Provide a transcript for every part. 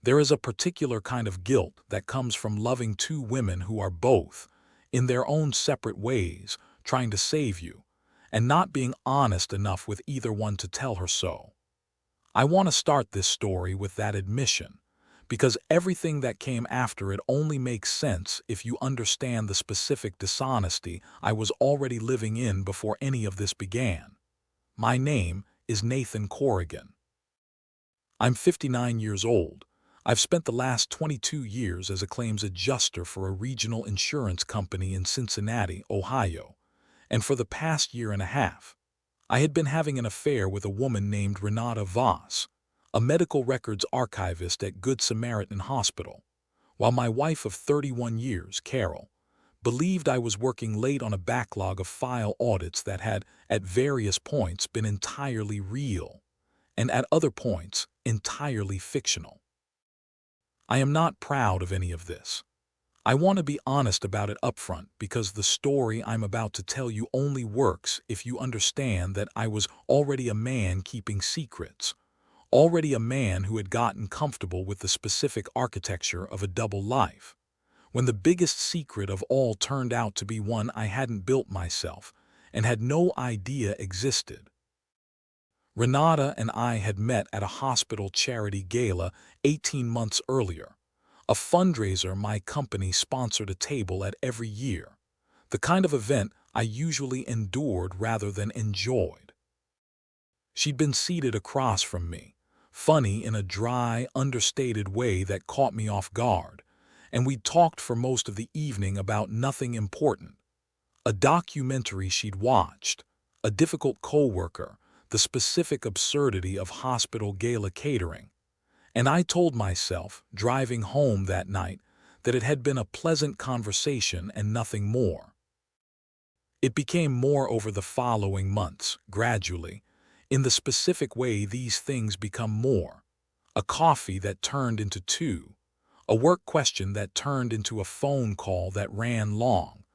There is a particular kind of guilt that comes from loving two women who are both, in their own separate ways, trying to save you, and not being honest enough with either one to tell her so. I want to start this story with that admission, because everything that came after it only makes sense if you understand the specific dishonesty I was already living in before any of this began. My name is Nathan Corrigan. I'm 59 years old. I've spent the last 22 years as a claims adjuster for a regional insurance company in Cincinnati, Ohio, and for the past year and a half, I had been having an affair with a woman named Renata Voss, a medical records archivist at Good Samaritan Hospital, while my wife of 31 years, Carol, believed I was working late on a backlog of file audits that had, at various points, been entirely real, and at other points, entirely fictional. I am not proud of any of this. I want to be honest about it upfront because the story I'm about to tell you only works if you understand that I was already a man keeping secrets, already a man who had gotten comfortable with the specific architecture of a double life, when the biggest secret of all turned out to be one I hadn't built myself and had no idea existed. Renata and I had met at a hospital charity gala 18 months earlier, a fundraiser my company sponsored a table at every year, the kind of event I usually endured rather than enjoyed. She'd been seated across from me, funny in a dry, understated way that caught me off guard, and we'd talked for most of the evening about nothing important. A documentary she'd watched, a difficult coworker, the specific absurdity of hospital gala catering, and I told myself, driving home that night, that it had been a pleasant conversation and nothing more. It became more over the following months, gradually, in the specific way these things become more. A coffee that turned into two, a work question that turned into a phone call that ran long,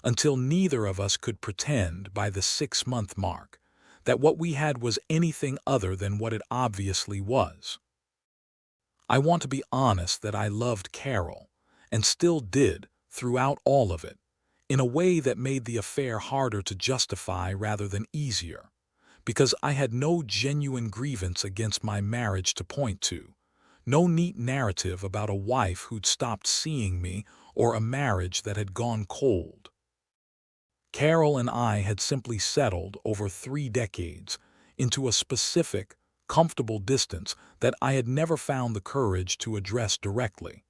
until neither of us could pretend by the 6-month mark that what we had was anything other than what it obviously was. I want to be honest that I loved Carol, and still did, throughout all of it, in a way that made the affair harder to justify rather than easier, because I had no genuine grievance against my marriage to point to, no neat narrative about a wife who'd stopped seeing me or a marriage that had gone cold. Carol and I had simply settled over 3 decades into a specific, comfortable distance that I had never found the courage to address directly,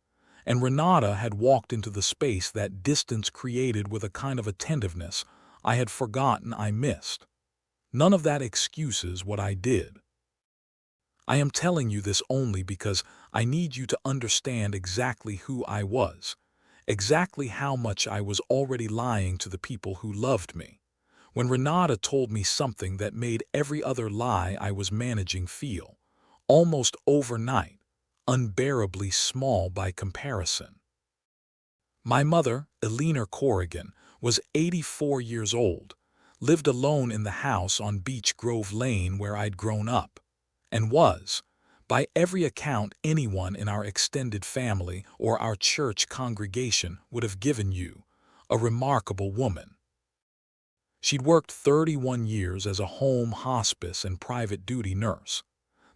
and Renata had walked into the space that distance created with a kind of attentiveness I had forgotten I missed. None of that excuses what I did. I am telling you this only because I need you to understand exactly who I was, exactly how much I was already lying to the people who loved me, when Renata told me something that made every other lie I was managing feel, almost overnight, unbearably small by comparison. My mother, Eleanor Corrigan, was 84 years old, lived alone in the house on Beech Grove Lane where I'd grown up, and was, by every account anyone in our extended family or our church congregation would have given you, a remarkable woman. She'd worked 31 years as a home hospice and private duty nurse,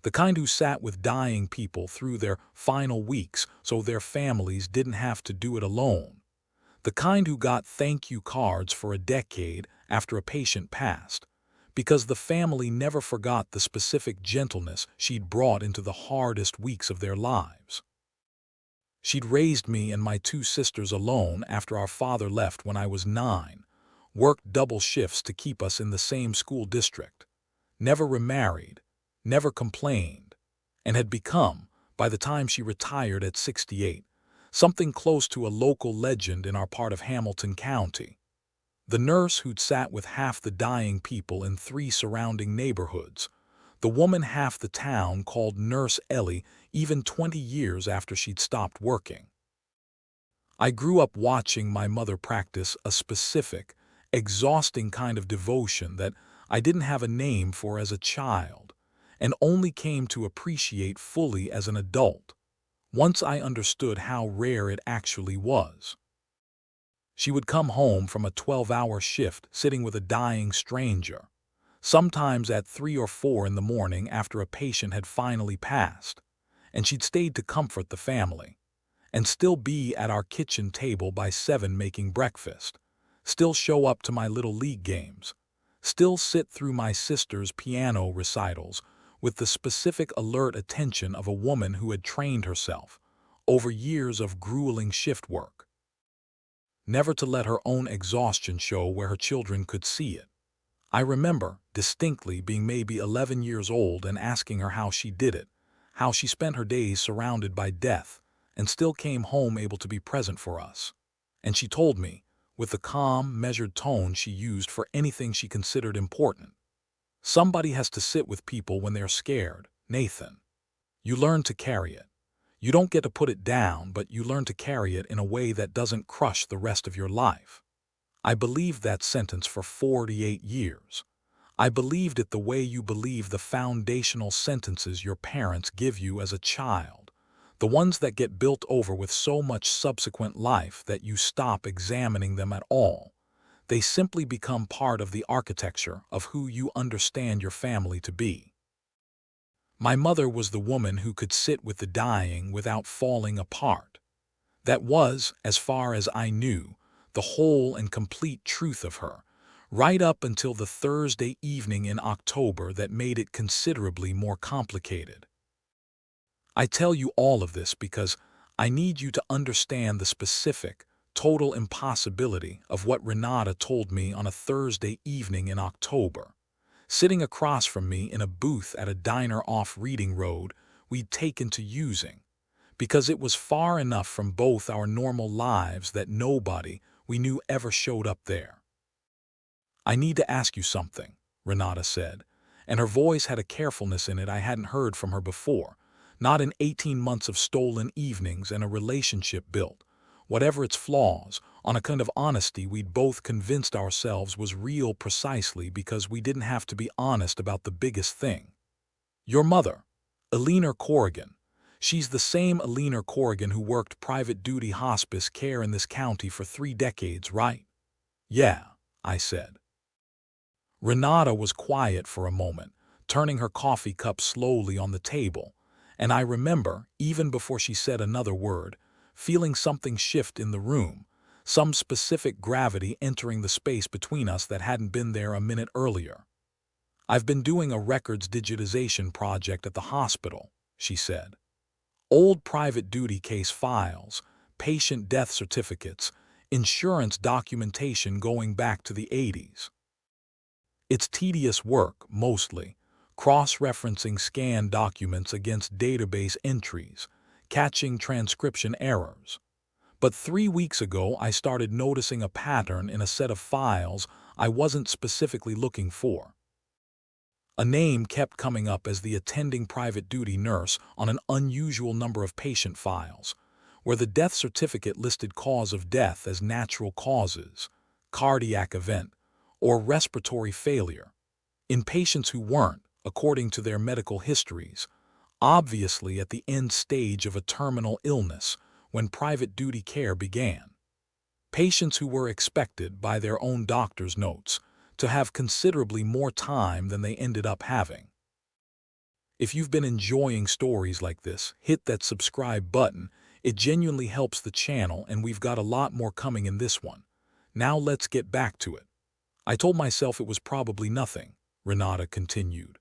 the kind who sat with dying people through their final weeks so their families didn't have to do it alone, the kind who got thank you cards for a decade after a patient passed, because the family never forgot the specific gentleness she'd brought into the hardest weeks of their lives. She'd raised me and my 2 sisters alone after our father left when I was 9, worked double shifts to keep us in the same school district, never remarried, never complained, and had become, by the time she retired at 68, something close to a local legend in our part of Hamilton County. The nurse who'd sat with half the dying people in 3 surrounding neighborhoods, the woman half the town called Nurse Ellie even 20 years after she'd stopped working. I grew up watching my mother practice a specific, exhausting kind of devotion that I didn't have a name for as a child, and only came to appreciate fully as an adult, once I understood how rare it actually was. She would come home from a 12-hour shift sitting with a dying stranger, sometimes at 3 or 4 in the morning after a patient had finally passed, and she'd stayed to comfort the family, and still be at our kitchen table by 7 making breakfast, still show up to my little league games, still sit through my sister's piano recitals with the specific alert attention of a woman who had trained herself over years of grueling shift work, never to let her own exhaustion show where her children could see it. I remember distinctly being maybe 11 years old and asking her how she did it, how she spent her days surrounded by death and still came home able to be present for us. And she told me, with the calm, measured tone she used for anything she considered important, "Somebody has to sit with people when they're scared, Nathan. You learn to carry it. You don't get to put it down, but you learn to carry it in a way that doesn't crush the rest of your life." I believed that sentence for 48 years. I believed it the way you believe the foundational sentences your parents give you as a child, the ones that get built over with so much subsequent life that you stop examining them at all. They simply become part of the architecture of who you understand your family to be. My mother was the woman who could sit with the dying without falling apart. That was, as far as I knew, the whole and complete truth of her, right up until the Thursday evening in October that made it considerably more complicated. I tell you all of this because I need you to understand the specific, total impossibility of what Renata told me on a Thursday evening in October, sitting across from me in a booth at a diner off Reading Road we'd taken to using, because it was far enough from both our normal lives that nobody we knew ever showed up there. "I need to ask you something," Renata said, and her voice had a carefulness in it I hadn't heard from her before, not in 18 months of stolen evenings and a relationship built, whatever its flaws, on a kind of honesty we'd both convinced ourselves was real precisely because we didn't have to be honest about the biggest thing. "Your mother, Eleanor Corrigan, she's the same Eleanor Corrigan who worked private duty hospice care in this county for 3 decades, right?" "Yeah," I said. Renata was quiet for a moment, turning her coffee cup slowly on the table, and I remember, even before she said another word, feeling something shift in the room, some specific gravity entering the space between us that hadn't been there a minute earlier. "I've been doing a records digitization project at the hospital," she said. "Old private duty case files, patient death certificates, insurance documentation going back to the 80s. It's tedious work, mostly, cross-referencing scanned documents against database entries, catching transcription errors. But 3 weeks ago I started noticing a pattern in a set of files I wasn't specifically looking for. A name kept coming up as the attending private duty nurse on an unusual number of patient files, where the death certificate listed cause of death as natural causes, cardiac event, or respiratory failure, in patients who weren't, according to their medical histories, obviously at the end stage of a terminal illness when private duty care began. Patients who were expected, by their own doctor's notes, to have considerably more time than they ended up having. If you've been enjoying stories like this, hit that subscribe button. It genuinely helps the channel, and we've got a lot more coming in this one. Now let's get back to it. "I told myself it was probably nothing," Renata continued.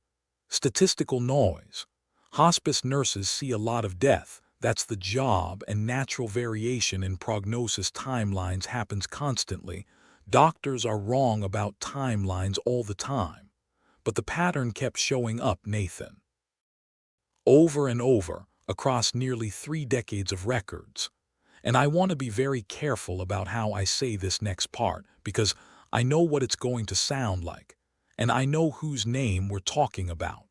"Statistical noise. Hospice nurses see a lot of death. That's the job, and natural variation in prognosis timelines happens constantly. Doctors are wrong about timelines all the time. But the pattern kept showing up, Nathan. Over and over, across nearly 3 decades of records. And I want to be very careful about how I say this next part, because I know what it's going to sound like, and I know whose name we're talking about.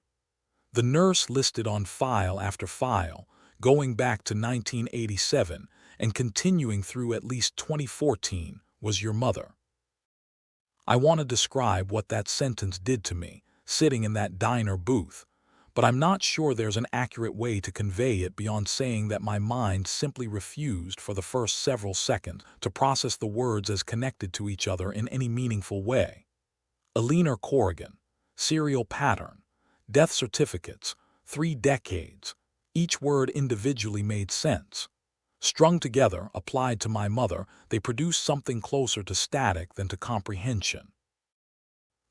The nurse listed on file after file, going back to 1987 and continuing through at least 2014, was your mother. I want to describe what that sentence did to me, sitting in that diner booth, but I'm not sure there's an accurate way to convey it beyond saying that my mind simply refused for the first several seconds to process the words as connected to each other in any meaningful way. Alina Corrigan, serial pattern, death certificates, 3 decades. Each word individually made sense. Strung together, applied to my mother, they produced something closer to static than to comprehension.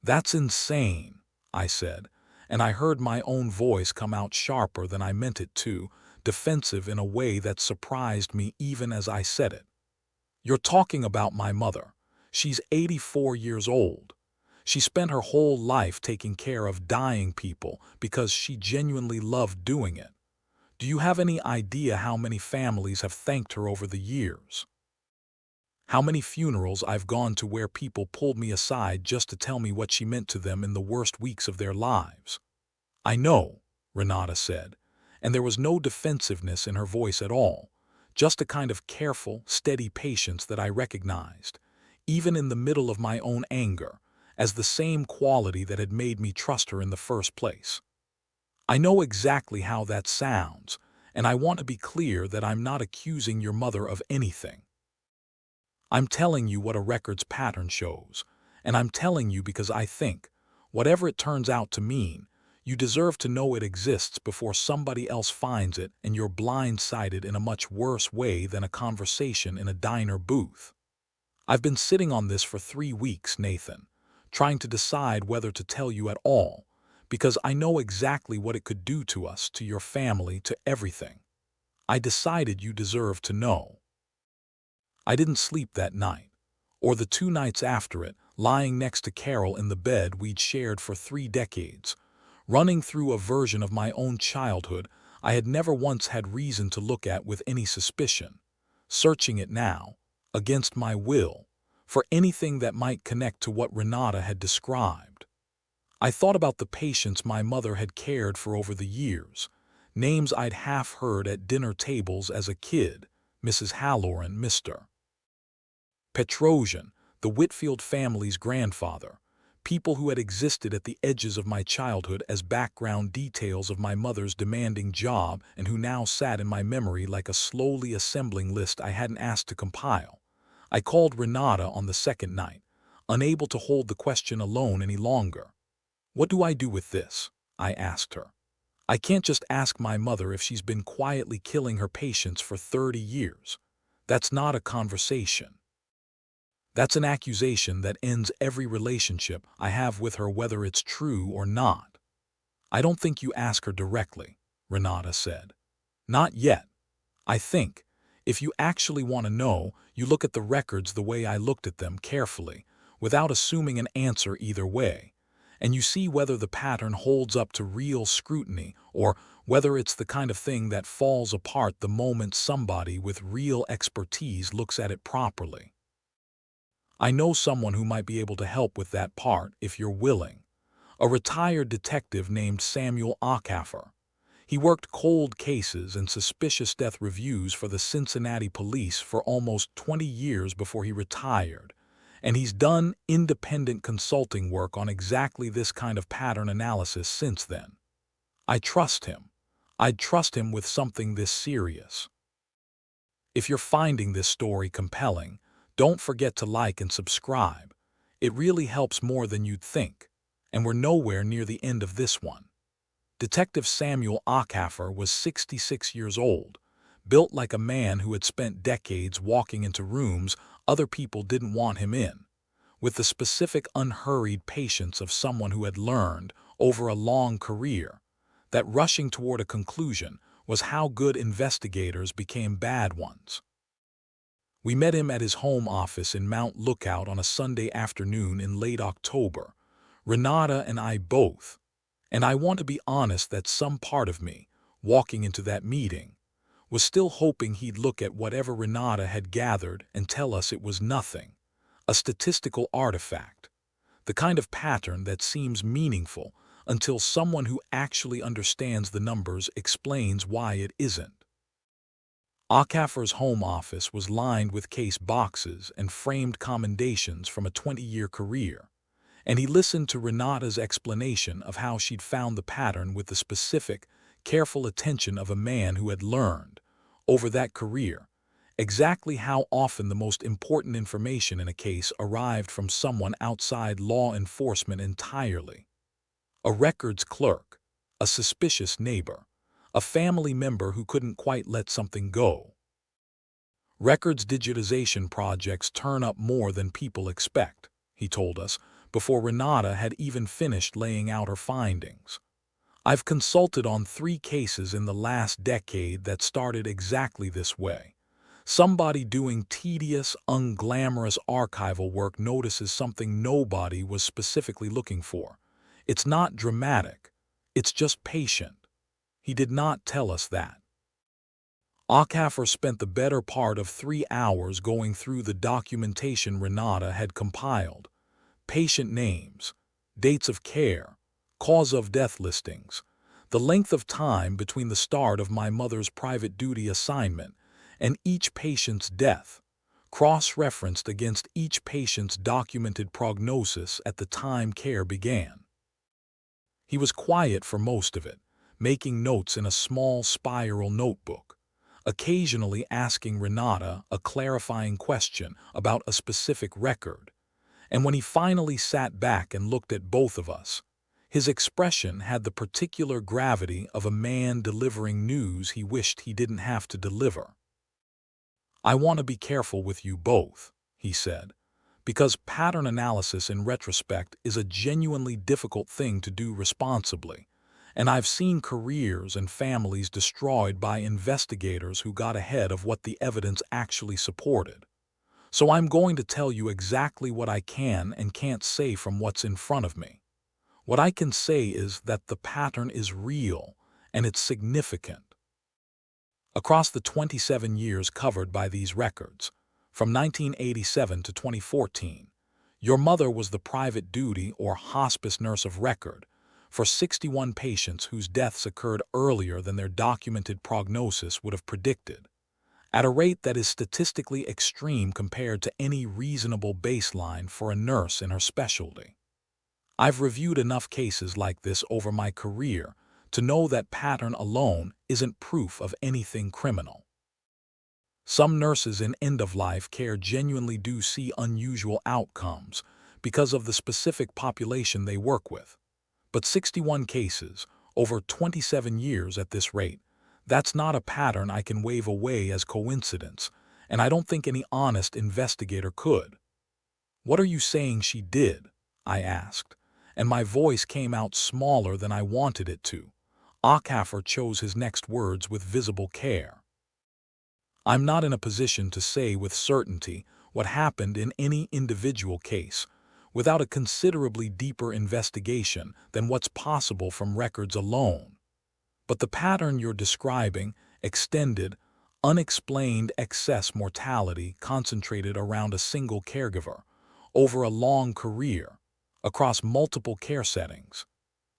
"That's insane," I said, and I heard my own voice come out sharper than I meant it to, defensive in a way that surprised me even as I said it. "You're talking about my mother. She's 84 years old. She spent her whole life taking care of dying people because she genuinely loved doing it. Do you have any idea how many families have thanked her over the years? How many funerals I've gone to where people pulled me aside just to tell me what she meant to them in the worst weeks of their lives?" "I know," Renata said, and there was no defensiveness in her voice at all, just a kind of careful, steady patience that I recognized, even in the middle of my own anger, as the same quality that had made me trust her in the first place. "I know exactly how that sounds, and I want to be clear that I'm not accusing your mother of anything. I'm telling you what a record's pattern shows, and I'm telling you because I think, whatever it turns out to mean, you deserve to know it exists before somebody else finds it and you're blindsided in a much worse way than a conversation in a diner booth. I've been sitting on this for 3 weeks, Nathan, trying to decide whether to tell you at all, because I know exactly what it could do to us, to your family, to everything. I decided you deserve to know." I didn't sleep that night, or the 2 nights after it, lying next to Carol in the bed we'd shared for 3 decades, running through a version of my own childhood I had never once had reason to look at with any suspicion, searching it now, against my will, for anything that might connect to what Renata had described. I thought about the patients my mother had cared for over the years, names I'd half heard at dinner tables as a kid: Mrs. Halloran, Mr. Petrosian, the Whitfield family's grandfather, people who had existed at the edges of my childhood as background details of my mother's demanding job and who now sat in my memory like a slowly assembling list I hadn't asked to compile. I called Renata on the second night, unable to hold the question alone any longer. "What do I do with this?" I asked her. "I can't just ask my mother if she's been quietly killing her patients for 30 years. That's not a conversation. That's an accusation that ends every relationship I have with her, whether it's true or not." "I don't think you ask her directly," Renata said. "Not yet. I think, if you actually want to know, you look at the records the way I looked at them, carefully, without assuming an answer either way, and you see whether the pattern holds up to real scrutiny or whether it's the kind of thing that falls apart the moment somebody with real expertise looks at it properly. I know someone who might be able to help with that part if you're willing. A retired detective named Samuel Acaffer. He worked cold cases and suspicious death reviews for the Cincinnati police for almost 20 years before he retired, and he's done independent consulting work on exactly this kind of pattern analysis since then. I trust him. I'd trust him with something this serious. If you're finding this story compelling, don't forget to like and subscribe. It really helps more than you'd think, and we're nowhere near the end of this one. Detective Samuel Acaffer was 66 years old, built like a man who had spent decades walking into rooms other people didn't want him in, with the specific unhurried patience of someone who had learned, over a long career, that rushing toward a conclusion was how good investigators became bad ones. We met him at his home office in Mount Lookout on a Sunday afternoon in late October, Renata and I both, and I want to be honest that some part of me, walking into that meeting, was still hoping he'd look at whatever Renata had gathered and tell us it was nothing, a statistical artifact, the kind of pattern that seems meaningful until someone who actually understands the numbers explains why it isn't. Acaffer's home office was lined with case boxes and framed commendations from a 20-year career, and he listened to Renata's explanation of how she'd found the pattern with the specific, careful attention of a man who had learned, over that career, exactly how often the most important information in a case arrived from someone outside law enforcement entirely. A records clerk, a suspicious neighbor, a family member who couldn't quite let something go. Records digitization projects turn up more than people expect, he told us, before Renata had even finished laying out her findings. I've consulted on 3 cases in the last decade that started exactly this way. Somebody doing tedious, unglamorous archival work notices something nobody was specifically looking for. It's not dramatic, it's just patient. He did not tell us that. Akaffer spent the better part of 3 hours going through the documentation Renata had compiled. Patient names, dates of care, cause of death listings, the length of time between the start of my mother's private duty assignment and each patient's death, cross-referenced against each patient's documented prognosis at the time care began. He was quiet for most of it, making notes in a small spiral notebook, occasionally asking Renata a clarifying question about a specific record. And when he finally sat back and looked at both of us, his expression had the particular gravity of a man delivering news he wished he didn't have to deliver. "I want to be careful with you both," he said, "because pattern analysis in retrospect is a genuinely difficult thing to do responsibly, and I've seen careers and families destroyed by investigators who got ahead of what the evidence actually supported. So I'm going to tell you exactly what I can and can't say from what's in front of me. What I can say is that the pattern is real and it's significant. Across the 27 years covered by these records, from 1987 to 2014, your mother was the private duty or hospice nurse of record for 61 patients whose deaths occurred earlier than their documented prognosis would have predicted, at a rate that is statistically extreme compared to any reasonable baseline for a nurse in her specialty. I've reviewed enough cases like this over my career to know that pattern alone isn't proof of anything criminal. Some nurses in end-of-life care genuinely do see unusual outcomes because of the specific population they work with. But 61 cases, over 27 years at this rate, that's not a pattern I can wave away as coincidence, and I don't think any honest investigator could. "What are you saying she did?" I asked, and my voice came out smaller than I wanted it to. Akaffer chose his next words with visible care. "I'm not in a position to say with certainty what happened in any individual case, without a considerably deeper investigation than what's possible from records alone. But the pattern you're describing, extended, unexplained excess mortality concentrated around a single caregiver, over a long career, across multiple care settings,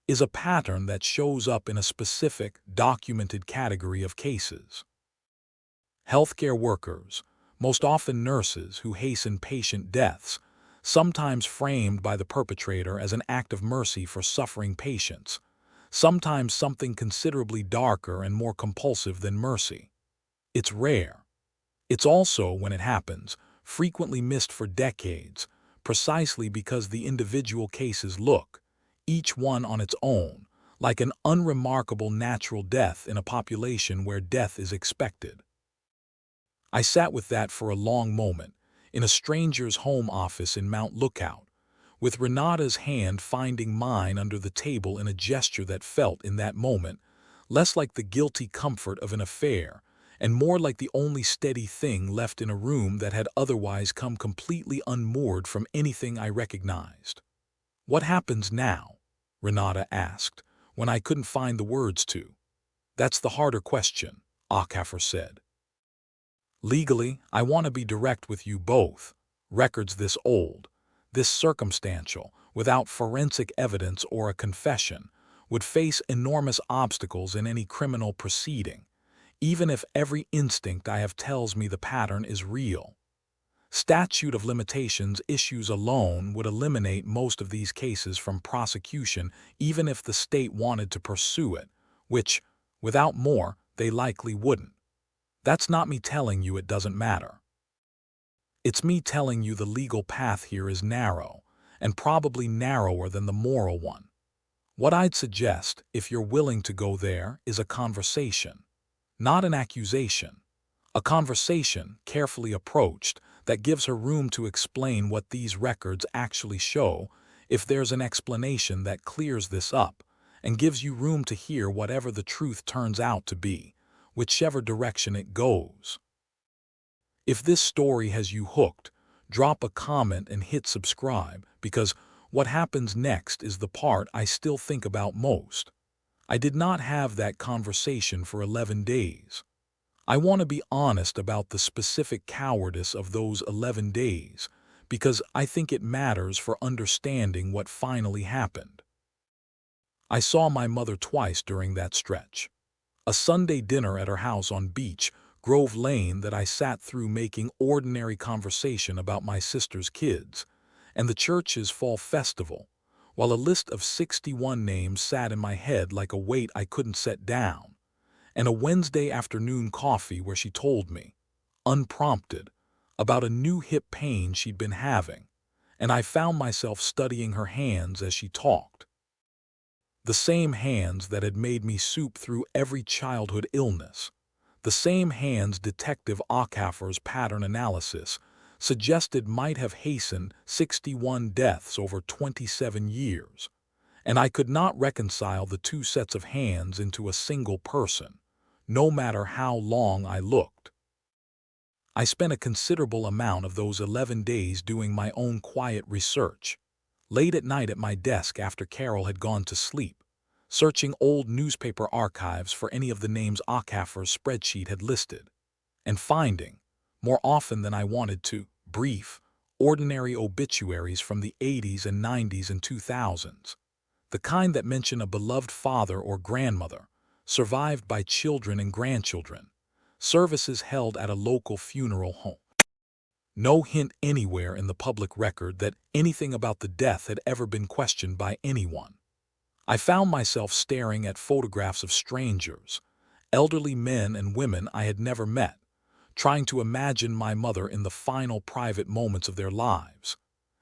is a pattern that shows up in a specific, documented category of cases. Healthcare workers, most often nurses who hasten patient deaths, sometimes framed by the perpetrator as an act of mercy for suffering patients, sometimes something considerably darker and more compulsive than mercy. It's rare. It's also, when it happens, frequently missed for decades, precisely because the individual cases look, each one on its own, like an unremarkable natural death in a population where death is expected. I sat with that for a long moment, in a stranger's home office in Mount Lookout, with Renata's hand finding mine under the table in a gesture that felt, in that moment, less like the guilty comfort of an affair, and more like the only steady thing left in a room that had otherwise come completely unmoored from anything I recognized. "What happens now?" Renata asked, when I couldn't find the words to. "That's the harder question," Akaffer said. "Legally, I want to be direct with you both. Records this old, this circumstantial, without forensic evidence or a confession, would face enormous obstacles in any criminal proceeding, even if every instinct I have tells me the pattern is real. Statute of limitations issues alone would eliminate most of these cases from prosecution even if the state wanted to pursue it, which, without more, they likely wouldn't. That's not me telling you it doesn't matter. It's me telling you the legal path here is narrow, and probably narrower than the moral one. What I'd suggest, if you're willing to go there, is a conversation, not an accusation. A conversation, carefully approached, that gives her room to explain what these records actually show, if there's an explanation that clears this up, and gives you room to hear whatever the truth turns out to be, whichever direction it goes. If this story has you hooked, drop a comment and hit subscribe, because what happens next is the part I still think about most. I did not have that conversation for 11 days. I want to be honest about the specific cowardice of those 11 days, because I think it matters for understanding what finally happened. I saw my mother twice during that stretch. A Sunday dinner at her house on Beach Grove Lane that I sat through making ordinary conversation about my sister's kids, and the church's fall festival, while a list of 61 names sat in my head like a weight I couldn't set down, and a Wednesday afternoon coffee where she told me, unprompted, about a new hip pain she'd been having, and I found myself studying her hands as she talked. The same hands that had made me soup through every childhood illness, the same hands Detective Ockaffer's pattern analysis suggested might have hastened 61 deaths over 27 years, and I could not reconcile the two sets of hands into a single person, no matter how long I looked. I spent a considerable amount of those 11 days doing my own quiet research, late at night at my desk after Carol had gone to sleep, searching old newspaper archives for any of the names Ockaffer's spreadsheet had listed, and finding, more often than I wanted to, brief, ordinary obituaries from the 80s and 90s and 2000s, the kind that mention a beloved father or grandmother, survived by children and grandchildren, services held at a local funeral home. No hint anywhere in the public record that anything about the death had ever been questioned by anyone. I found myself staring at photographs of strangers, elderly men and women I had never met, trying to imagine my mother in the final private moments of their lives,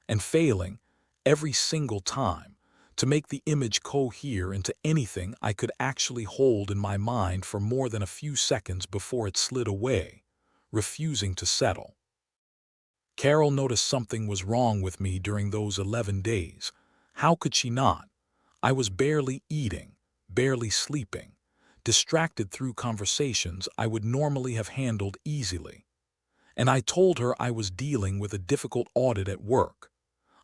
and failing, every single time, to make the image cohere into anything I could actually hold in my mind for more than a few seconds before it slid away, refusing to settle. Carol noticed something was wrong with me during those 11 days. How could she not? I was barely eating, barely sleeping, distracted through conversations I would normally have handled easily. And I told her I was dealing with a difficult audit at work,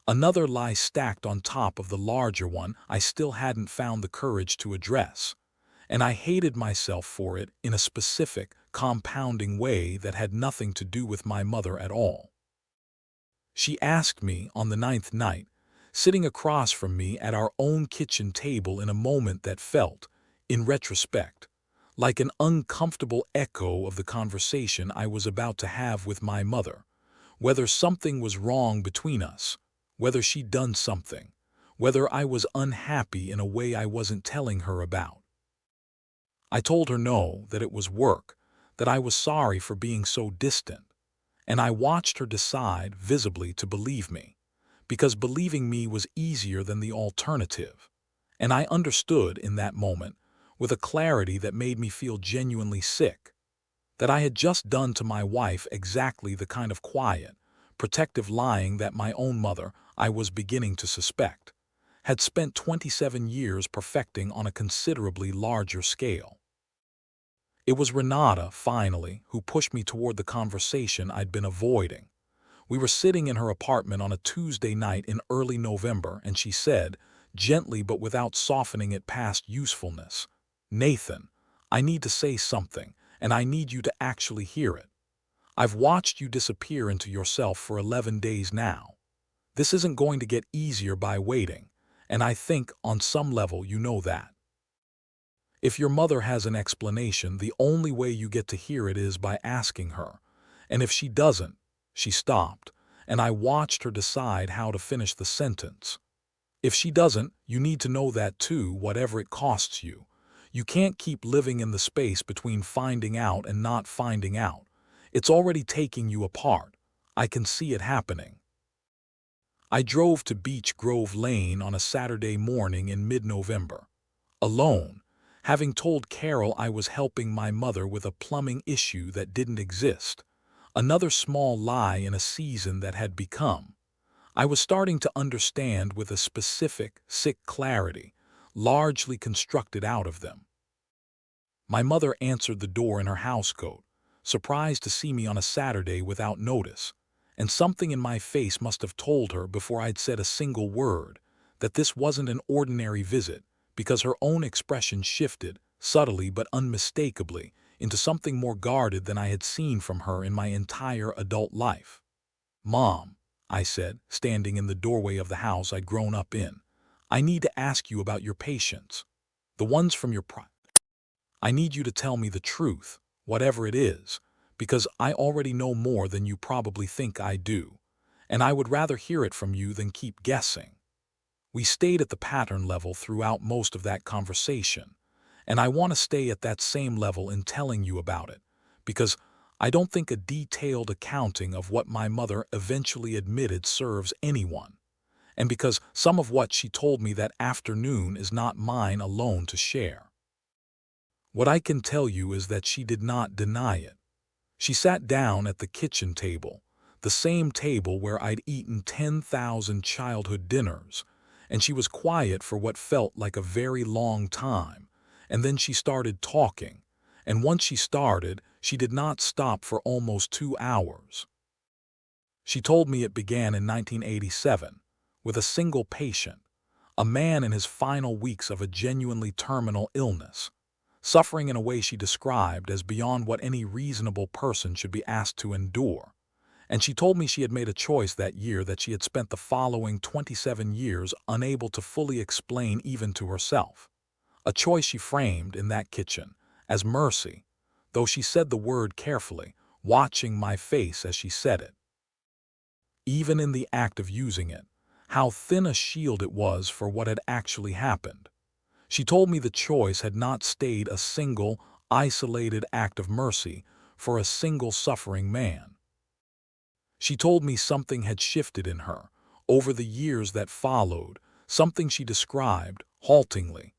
another lie stacked on top of the larger one I still hadn't found the courage to address, and I hated myself for it in a specific, compounding way that had nothing to do with my mother at all. She asked me on the 9th night, sitting across from me at our own kitchen table in a moment that felt, in retrospect, like an uncomfortable echo of the conversation I was about to have with my mother, whether something was wrong between us, whether she'd done something, whether I was unhappy in a way I wasn't telling her about. I told her no, that it was work, that I was sorry for being so distant, and I watched her decide visibly to believe me, because believing me was easier than the alternative, and I understood in that moment, with a clarity that made me feel genuinely sick, that I had just done to my wife exactly the kind of quiet, protective lying that my own mother, I was beginning to suspect, had spent 27 years perfecting on a considerably larger scale. It was Renata, finally, who pushed me toward the conversation I'd been avoiding. We were sitting in her apartment on a Tuesday night in early November, and she said, gently but without softening it past usefulness, "Nathan, I need to say something, and I need you to actually hear it. I've watched you disappear into yourself for 11 days now. This isn't going to get easier by waiting, and I think, on some level, you know that. If your mother has an explanation, the only way you get to hear it is by asking her, and if she doesn't, She stopped, and I watched her decide how to finish the sentence. If she doesn't, you need to know that too, whatever it costs you. You can't keep living in the space between finding out and not finding out. It's already taking you apart. I can see it happening. I drove to Beech Grove Lane on a Saturday morning in mid-November. Alone, having told Carol I was helping my mother with a plumbing issue that didn't exist. Another small lie in a season that had become. I was starting to understand with a specific, sick clarity, largely constructed out of them. My mother answered the door in her housecoat, surprised to see me on a Saturday without notice, and something in my face must have told her before I'd said a single word that this wasn't an ordinary visit, because her own expression shifted, subtly but unmistakably, into something more guarded than I had seen from her in my entire adult life. "Mom," I said, standing in the doorway of the house I'd grown up in, "I need to ask you about your patients. The ones from your private. I need you to tell me the truth, whatever it is, because I already know more than you probably think I do, and I would rather hear it from you than keep guessing." We stayed at the pattern level throughout most of that conversation, and I want to stay at that same level in telling you about it, because I don't think a detailed accounting of what my mother eventually admitted serves anyone, and because some of what she told me that afternoon is not mine alone to share. What I can tell you is that she did not deny it. She sat down at the kitchen table, the same table where I'd eaten 10,000 childhood dinners, and she was quiet for what felt like a very long time, and then she started talking, and once she started, she did not stop for almost 2 hours. She told me it began in 1987, with a single patient, a man in his final weeks of a genuinely terminal illness, suffering in a way she described as beyond what any reasonable person should be asked to endure. And she told me she had made a choice that year that she had spent the following 27 years unable to fully explain even to herself. A choice she framed in that kitchen as mercy, though she said the word carefully, watching my face as she said it. Even in the act of using it, how thin a shield it was for what had actually happened. She told me the choice had not stayed a single, isolated act of mercy for a single suffering man. She told me something had shifted in her over the years that followed, something she described, haltingly,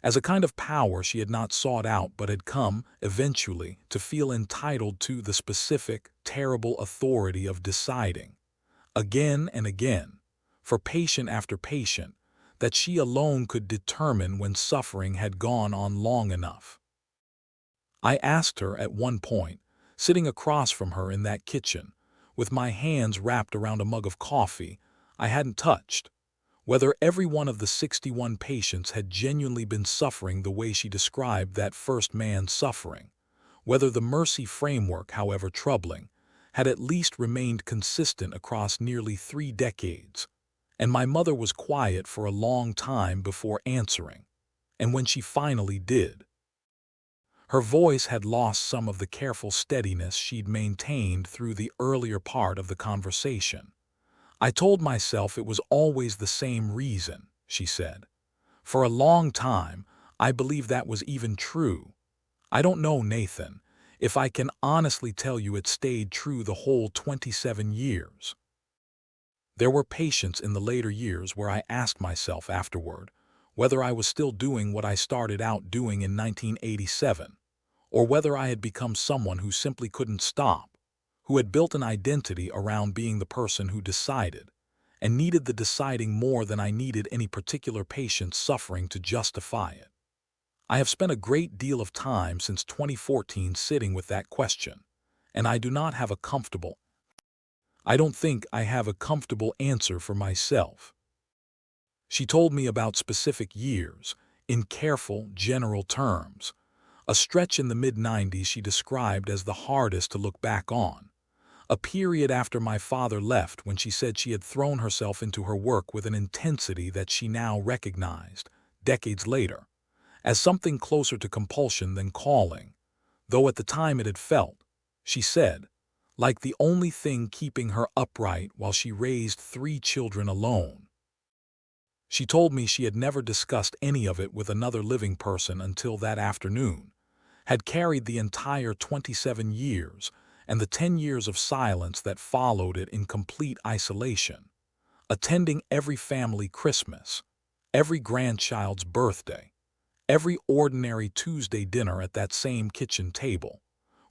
as a kind of power she had not sought out but had come, eventually, to feel entitled to the specific, terrible authority of deciding, again and again, for patient after patient, that she alone could determine when suffering had gone on long enough. I asked her at one point, sitting across from her in that kitchen, with my hands wrapped around a mug of coffee I hadn't touched, whether every one of the 61 patients had genuinely been suffering the way she described that first man's suffering, whether the mercy framework, however troubling, had at least remained consistent across nearly 3 decades. And my mother was quiet for a long time before answering, and when she finally did, her voice had lost some of the careful steadiness she'd maintained through the earlier part of the conversation. "I told myself it was always the same reason," she said. "For a long time, I believed that was even true. I don't know, Nathan, if I can honestly tell you it stayed true the whole 27 years. There were patients in the later years where I asked myself afterward whether I was still doing what I started out doing in 1987, or whether I had become someone who simply couldn't stop, who had built an identity around being the person who decided, and needed the deciding more than I needed any particular patient's suffering to justify it. I have spent a great deal of time since 2014 sitting with that question, and I don't think I have a comfortable answer for myself." She told me about specific years, in careful, general terms. A stretch in the mid-90s she described as the hardest to look back on. A period after my father left when she said she had thrown herself into her work with an intensity that she now recognized, decades later, as something closer to compulsion than calling, though at the time it had felt, she said, like the only thing keeping her upright while she raised 3 children alone. She told me she had never discussed any of it with another living person until that afternoon, had carried the entire 27 years and the 10 years of silence that followed it in complete isolation, attending every family Christmas, every grandchild's birthday, every ordinary Tuesday dinner at that same kitchen table,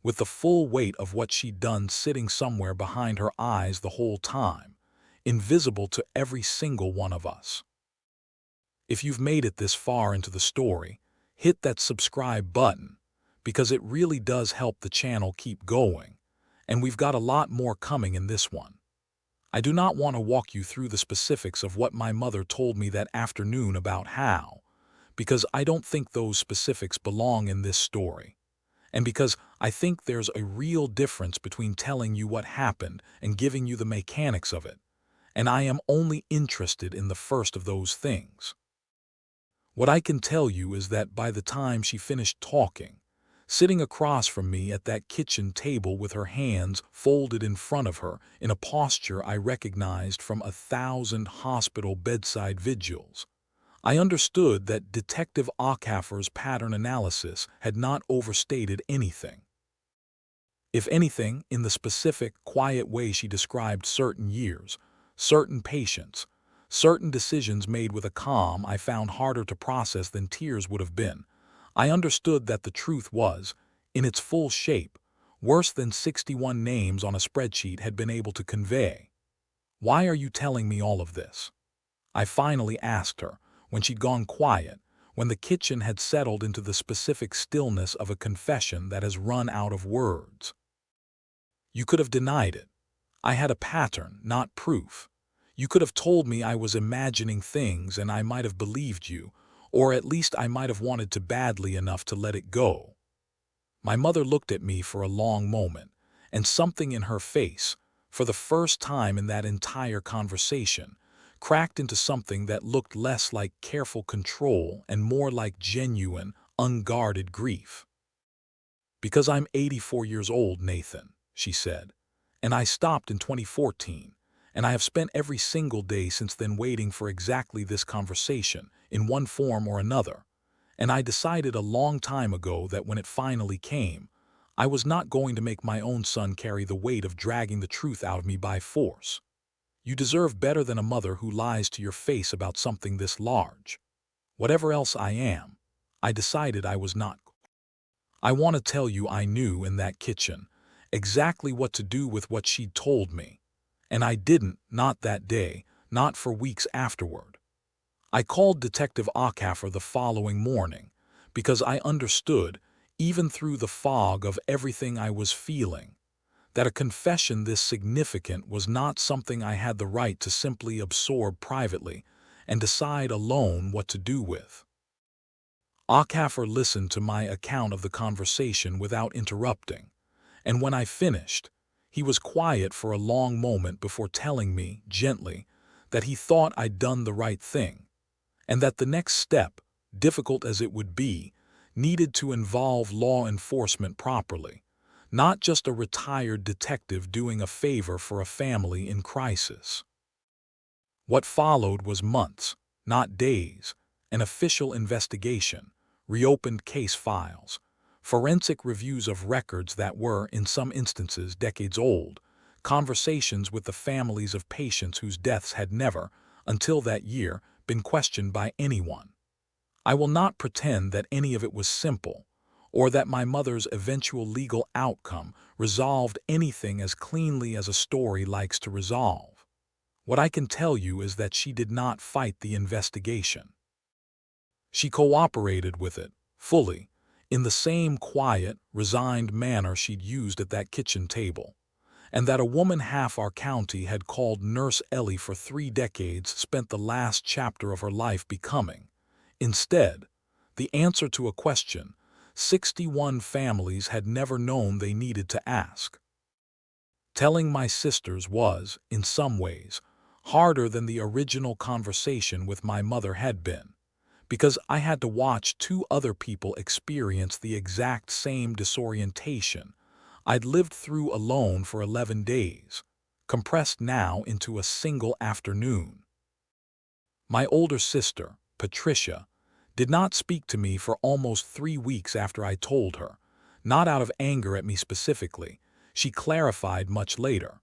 with the full weight of what she'd done sitting somewhere behind her eyes the whole time, invisible to every single one of us. If you've made it this far into the story, hit that subscribe button, because it really does help the channel keep going, and we've got a lot more coming in this one. I do not want to walk you through the specifics of what my mother told me that afternoon about how, because I don't think those specifics belong in this story, and because I think there's a real difference between telling you what happened and giving you the mechanics of it, and I am only interested in the first of those things. What I can tell you is that by the time she finished talking, sitting across from me at that kitchen table with her hands folded in front of her in a posture I recognized from 1,000 hospital bedside vigils, I understood that Detective Ockhaffer's pattern analysis had not overstated anything. If anything, in the specific, quiet way she described certain years, certain patients, certain decisions made with a calm I found harder to process than tears would have been, I understood that the truth was, in its full shape, worse than 61 names on a spreadsheet had been able to convey. "Why are you telling me all of this?" I finally asked her, when she'd gone quiet, when the kitchen had settled into the specific stillness of a confession that has run out of words. "You could have denied it. I had a pattern, not proof. You could have told me I was imagining things and I might have believed you, or at least I might have wanted to badly enough to let it go." My mother looked at me for a long moment, and something in her face, for the first time in that entire conversation, cracked into something that looked less like careful control and more like genuine, unguarded grief. "Because I'm 84 years old, Nathan," she said, "and I stopped in 2014, and I have spent every single day since then waiting for exactly this conversation, in one form or another, and I decided a long time ago that when it finally came, I was not going to make my own son carry the weight of dragging the truth out of me by force. You deserve better than a mother who lies to your face about something this large. Whatever else I am, I decided I was not. I want to tell you I knew in that kitchen exactly what to do with what she'd told me, and I didn't, not that day, not for weeks afterward. I called Detective Ockhaffer the following morning because I understood, even through the fog of everything I was feeling, that a confession this significant was not something I had the right to simply absorb privately and decide alone what to do with. Ockhaffer listened to my account of the conversation without interrupting, and when I finished, he was quiet for a long moment before telling me, gently, that he thought I'd done the right thing, and that the next step, difficult as it would be, needed to involve law enforcement properly, not just a retired detective doing a favor for a family in crisis. What followed was months, not days, an official investigation, reopened case files, forensic reviews of records that were, in some instances, decades old, conversations with the families of patients whose deaths had never, until that year, been questioned by anyone. I will not pretend that any of it was simple, or that my mother's eventual legal outcome resolved anything as cleanly as a story likes to resolve. What I can tell you is that she did not fight the investigation. She cooperated with it, fully, in the same quiet, resigned manner she'd used at that kitchen table, and that a woman half our county had called Nurse Ellie for 3 decades spent the last chapter of her life becoming, instead, the answer to a question 61 families had never known they needed to ask. Telling my sisters was, in some ways, harder than the original conversation with my mother had been, because I had to watch 2 other people experience the exact same disorientation I'd lived through alone for 11 days, compressed now into a single afternoon. My older sister, Patricia, did not speak to me for almost 3 weeks after I told her, not out of anger at me specifically, she clarified much later,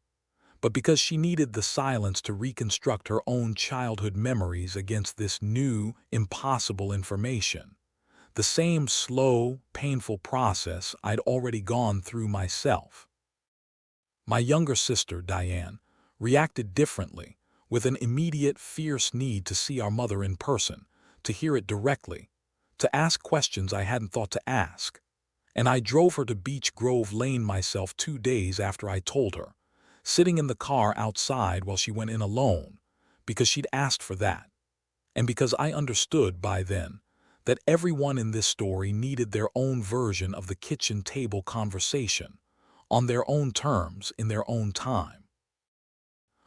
but because she needed the silence to reconstruct her own childhood memories against this new, impossible information. The same slow, painful process I'd already gone through myself. My younger sister, Diane, reacted differently, with an immediate, fierce need to see our mother in person, to hear it directly, to ask questions I hadn't thought to ask. And I drove her to Beech Grove Lane myself 2 days after I told her, sitting in the car outside while she went in alone, because she'd asked for that, and because I understood by then that everyone in this story needed their own version of the kitchen table conversation, on their own terms, in their own time.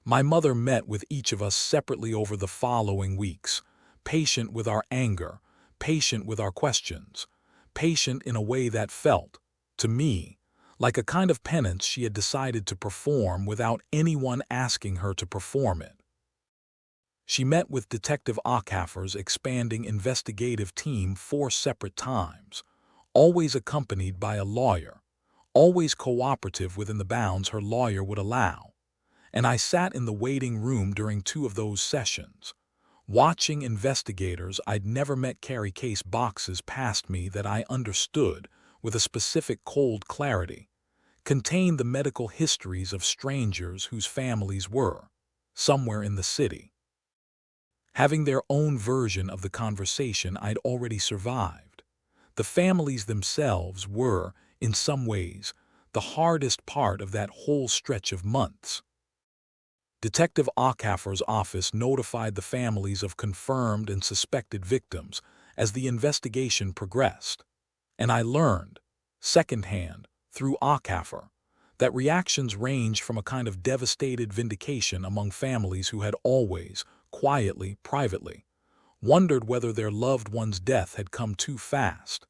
My mother met with each of us separately over the following weeks, patient with our anger, patient with our questions, patient in a way that felt, to me, like a kind of penance she had decided to perform without anyone asking her to perform it. She met with Detective Ockhafer's expanding investigative team 4 separate times, always accompanied by a lawyer, always cooperative within the bounds her lawyer would allow, and I sat in the waiting room during 2 of those sessions, watching investigators I'd never met carry case boxes past me that I understood, with a specific cold clarity, contained the medical histories of strangers whose families were, somewhere in the city, having their own version of the conversation I'd already survived. The families themselves were, in some ways, the hardest part of that whole stretch of months. Detective Ockhafer's office notified the families of confirmed and suspected victims as the investigation progressed, and I learned, secondhand, through Ockhafer, that reactions ranged from a kind of devastated vindication among families who had always, quietly, privately, wondered whether their loved one's death had come too fast,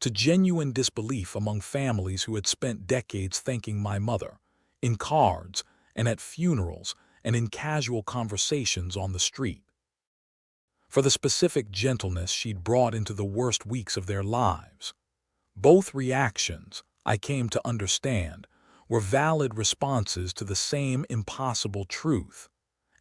to genuine disbelief among families who had spent decades thanking my mother, in cards and at funerals and in casual conversations on the street, for the specific gentleness she'd brought into the worst weeks of their lives. Both reactions, I came to understand, were valid responses to the same impossible truth,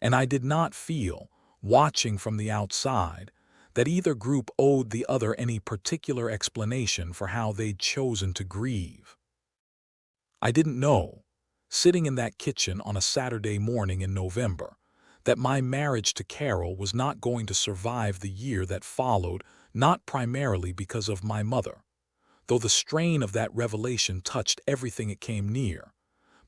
and I did not feel, watching from the outside, that either group owed the other any particular explanation for how they'd chosen to grieve. I didn't know, sitting in that kitchen on a Saturday morning in November, that my marriage to Carol was not going to survive the year that followed, not primarily because of my mother, though the strain of that revelation touched everything it came near,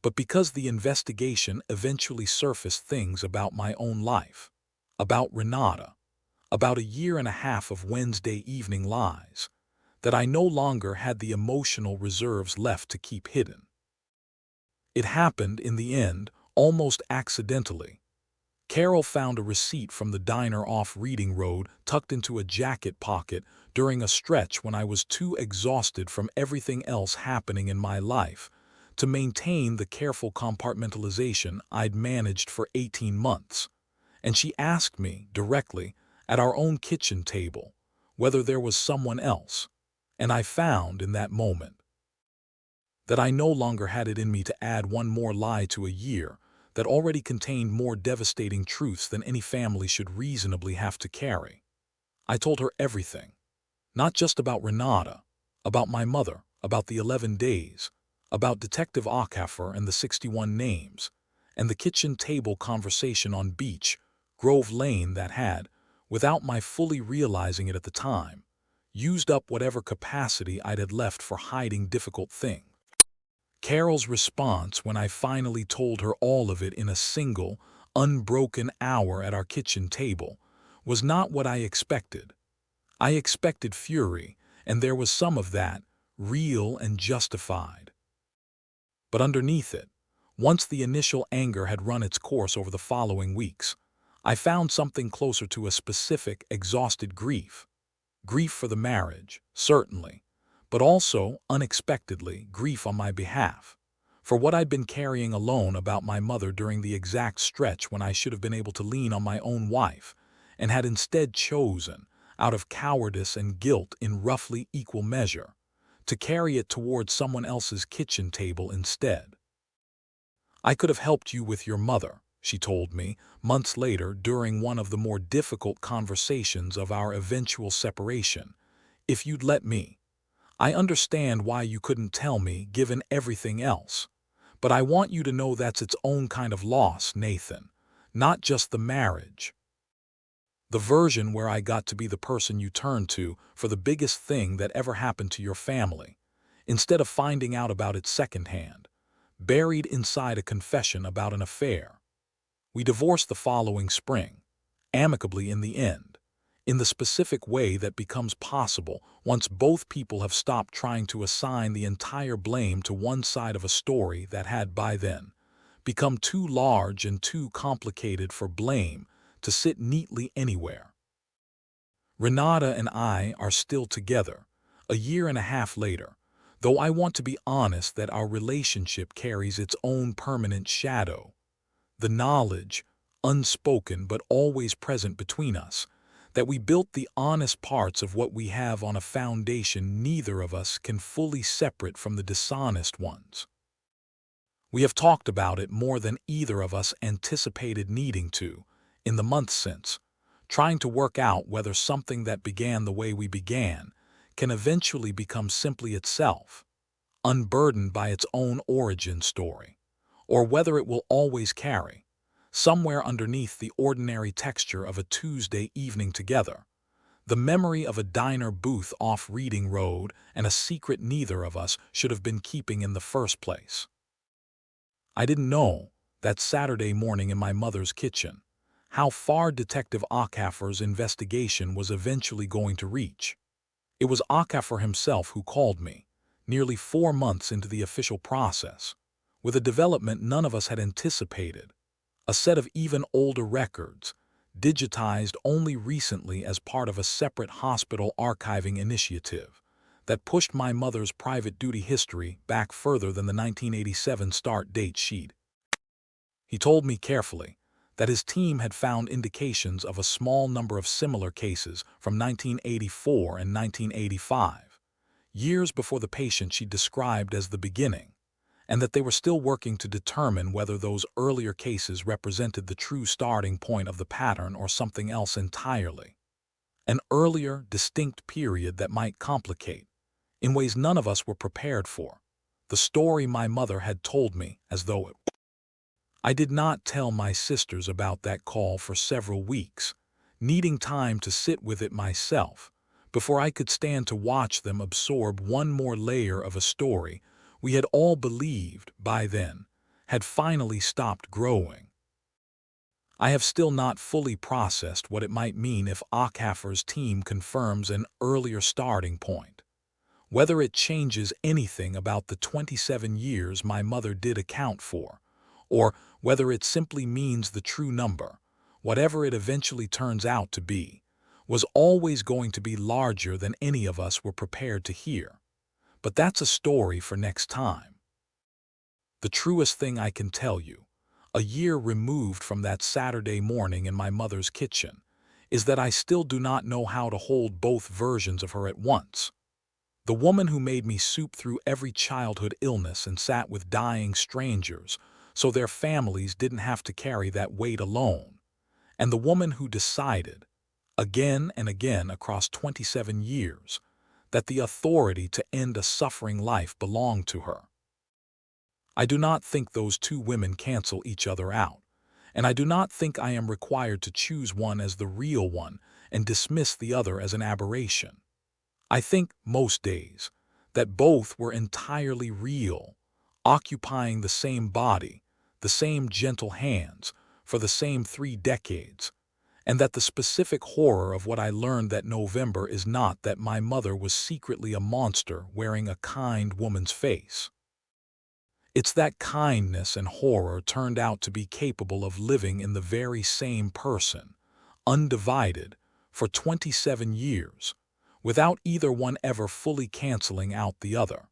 but because the investigation eventually surfaced things about my own life, about Renata, about a year and a half of Wednesday evening lies, that I no longer had the emotional reserves left to keep hidden. It happened, in the end, almost accidentally. Carol found a receipt from the diner off Reading Road tucked into a jacket pocket during a stretch when I was too exhausted from everything else happening in my life to maintain the careful compartmentalization I'd managed for 18 months. And she asked me, directly, at our own kitchen table, whether there was someone else, and I found, in that moment, that I no longer had it in me to add one more lie to a year that already contained more devastating truths than any family should reasonably have to carry. I told her everything, not just about Renata, about my mother, about the 11 days, about Detective Ockhafer and the 61 names, and the kitchen table conversation on Beech Grove Lane that had, without my fully realizing it at the time, used up whatever capacity I'd had left for hiding difficult things. Carol's response when I finally told her all of it in a single, unbroken hour at our kitchen table was not what I expected. I expected fury, and there was some of that, real and justified. But underneath it, once the initial anger had run its course over the following weeks, I found something closer to a specific, exhausted grief. Grief for the marriage, certainly, but also, unexpectedly, grief on my behalf, for what I'd been carrying alone about my mother during the exact stretch when I should have been able to lean on my own wife, and had instead chosen, out of cowardice and guilt in roughly equal measure, to carry it toward someone else's kitchen table instead. "I could have helped you with your mother," she told me, months later during one of the more difficult conversations of our eventual separation, "if you'd let me. I understand why you couldn't tell me, given everything else. But I want you to know that's its own kind of loss, Nathan, not just the marriage. The version where I got to be the person you turn to for the biggest thing that ever happened to your family, instead of finding out about it secondhand, buried inside a confession about an affair. We divorced the following spring, amicably in the end, in the specific way that becomes possible once both people have stopped trying to assign the entire blame to one side of a story that had by then become too large and too complicated for blame to sit neatly anywhere. Renata and I are still together, a year and a half later, though I want to be honest that our relationship carries its own permanent shadow. The knowledge, unspoken but always present between us, that we built the honest parts of what we have on a foundation neither of us can fully separate from the dishonest ones. We have talked about it more than either of us anticipated needing to, in the months since, trying to work out whether something that began the way we began can eventually become simply itself, unburdened by its own origin story, or whether it will always carry, somewhere underneath the ordinary texture of a Tuesday evening together, the memory of a diner booth off Reading Road and a secret neither of us should have been keeping in the first place. I didn't know, that Saturday morning in my mother's kitchen, how far Detective Acker's investigation was eventually going to reach. It was Acker himself who called me, nearly 4 months into the official process, with a development none of us had anticipated, a set of even older records, digitized only recently as part of a separate hospital archiving initiative that pushed my mother's private duty history back further than the 1987 start date sheet. He told me carefully that his team had found indications of a small number of similar cases from 1984 and 1985, years before the patient she described as the beginning, and that they were still working to determine whether those earlier cases represented the true starting point of the pattern or something else entirely. An earlier, distinct period that might complicate, in ways none of us were prepared for, the story my mother had told me as though it. I did not tell my sisters about that call for several weeks, needing time to sit with it myself before I could stand to watch them absorb one more layer of a story we had all believed, by then, had finally stopped growing. I have still not fully processed what it might mean if Acker's team confirms an earlier starting point, whether it changes anything about the 27 years my mother did account for, or whether it simply means the true number, whatever it eventually turns out to be, was always going to be larger than any of us were prepared to hear. But that's a story for next time. The truest thing I can tell you, a year removed from that Saturday morning in my mother's kitchen, is that I still do not know how to hold both versions of her at once. The woman who made me soup through every childhood illness and sat with dying strangers so their families didn't have to carry that weight alone, and the woman who decided, again and again across 27 years, that the authority to end a suffering life belonged to her. I do not think those two women cancel each other out, and I do not think I am required to choose one as the real one and dismiss the other as an aberration. I think, most days, that both were entirely real, occupying the same body, the same gentle hands, for the same 3 decades, and that the specific horror of what I learned that November is not that my mother was secretly a monster wearing a kind woman's face. It's that kindness and horror turned out to be capable of living in the very same person, undivided, for 27 years, without either one ever fully canceling out the other.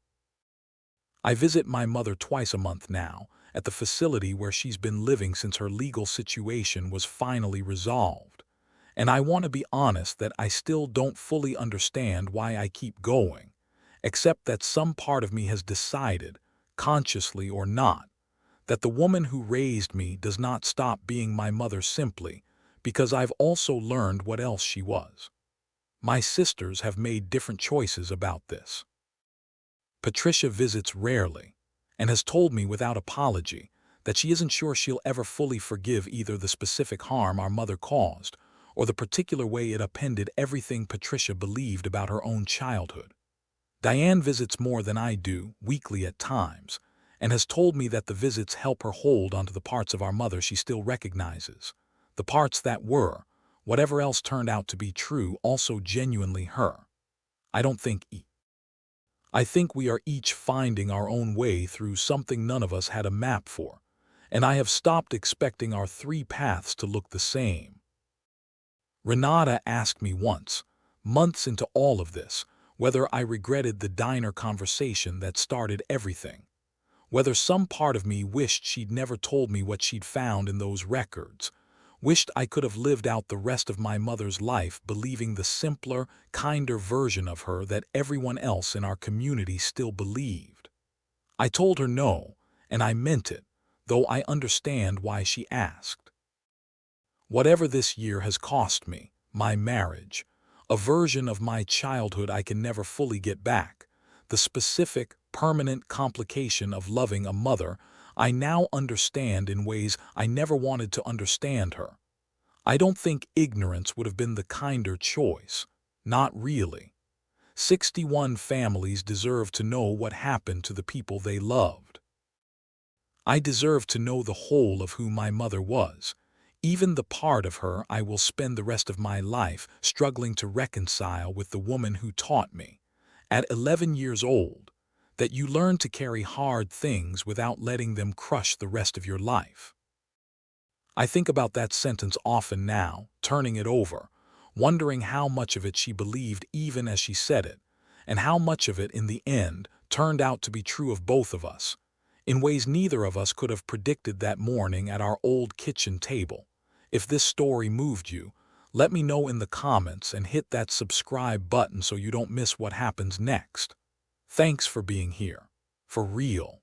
I visit my mother twice a month now, at the facility where she's been living since her legal situation was finally resolved. And I want to be honest that I still don't fully understand why I keep going, except that some part of me has decided, consciously or not, that the woman who raised me does not stop being my mother simply because I've also learned what else she was. My sisters have made different choices about this. Patricia visits rarely and has told me without apology that she isn't sure she'll ever fully forgive either the specific harm our mother caused or the particular way it upended everything Patricia believed about her own childhood. Diane visits more than I do, weekly at times, and has told me that the visits help her hold onto the parts of our mother she still recognizes, the parts that were, whatever else turned out to be true, also genuinely her. I think we are each finding our own way through something none of us had a map for, and I have stopped expecting our three paths to look the same. Renata asked me once, months into all of this, whether I regretted the diner conversation that started everything, whether some part of me wished she'd never told me what she'd found in those records, wished I could have lived out the rest of my mother's life believing the simpler, kinder version of her that everyone else in our community still believed. I told her no, and I meant it, though I understand why she asked. Whatever this year has cost me, my marriage, a version of my childhood I can never fully get back, the specific, permanent complication of loving a mother I now understand in ways I never wanted to understand her. I don't think ignorance would have been the kinder choice. Not really. 61 families deserve to know what happened to the people they loved. I deserve to know the whole of who my mother was, even the part of her I will spend the rest of my life struggling to reconcile with the woman who taught me, at 11 years old, that you learn to carry hard things without letting them crush the rest of your life. I think about that sentence often now, turning it over, wondering how much of it she believed even as she said it, and how much of it in the end turned out to be true of both of us, in ways neither of us could have predicted that morning at our old kitchen table. If this story moved you, let me know in the comments and hit that subscribe button so you don't miss what happens next. Thanks for being here. For real.